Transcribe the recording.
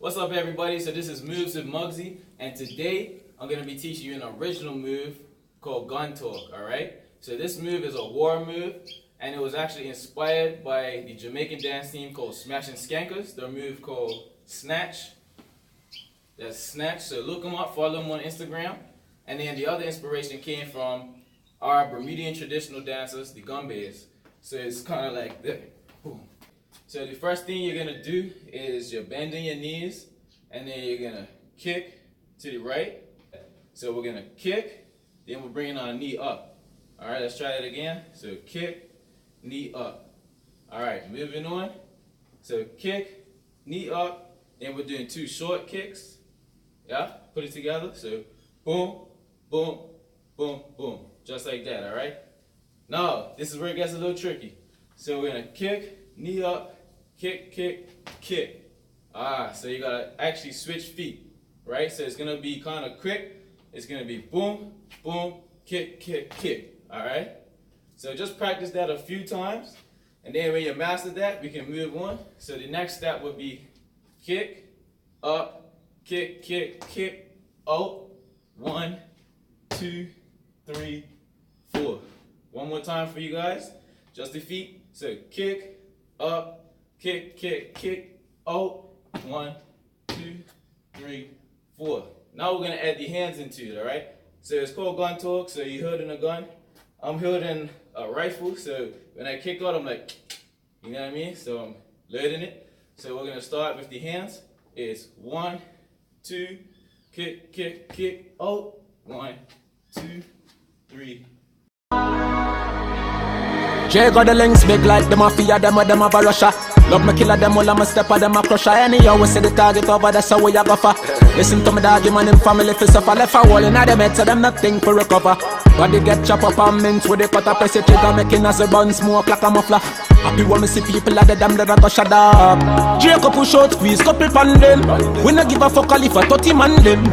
What's up, everybody? So this is Moves with Mugzy, and today I'm going to be teaching you an original move called gun talk, alright? So this move is a war move, and it was actually inspired by the Jamaican dance team called Smashing Skankers, their move called Snatch. That's Snatch, so look them up, follow them on Instagram. And then the other inspiration came from our Bermudian traditional dancers, the Gombeys. So it's kind of like this. Boom. So the first thing you're gonna do is you're bending your knees, and then you're gonna kick to the right. So we're gonna kick, then we're bringing our knee up. All right, let's try that again. So kick, knee up. All right, moving on. So kick, knee up, then we're doing two short kicks. Yeah, put it together. So boom, boom, boom, boom, just like that. All right. Now this is where it gets a little tricky. So we're gonna kick, knee up, kick, kick, kick. So you gotta actually switch feet, right? So it's gonna be kind of quick. It's gonna be boom, boom, kick, kick, kick. All right. So just practice that a few times, and then when you master that, we can move on. So the next step would be kick, up, kick, kick, kick, out. 1, 2, 3, 4. One more time for you guys. Just the feet. So kick, up, kick, kick, kick, out. 1, 2, 3, 4. Now we're gonna add the hands into it, alright? So it's called gun talk. So you're holding a gun. I'm holding a rifle. So when I kick out, I'm like, you know what I mean? So I'm loading it. So we're gonna start with the hands. It's 1, 2, kick, kick, kick, out. 1, 2, 3. Jay got the links big like the mafia, them have a Russia. Love me killer, them all I'm a stepper, them a crusher. Anyhow, we see the target over, that's how we a go for. Listen to me dog, man in family fi suffer. Left a hole in the bed, so them nothing for recover. Body get chop up and mince with the cutter, press it trigger, making as a bun smoke like a muffler. Happy when me see people at the damn that I go shut up. Jay go push out, squeeze couple pan them. We no give a fuck if a 30 man them.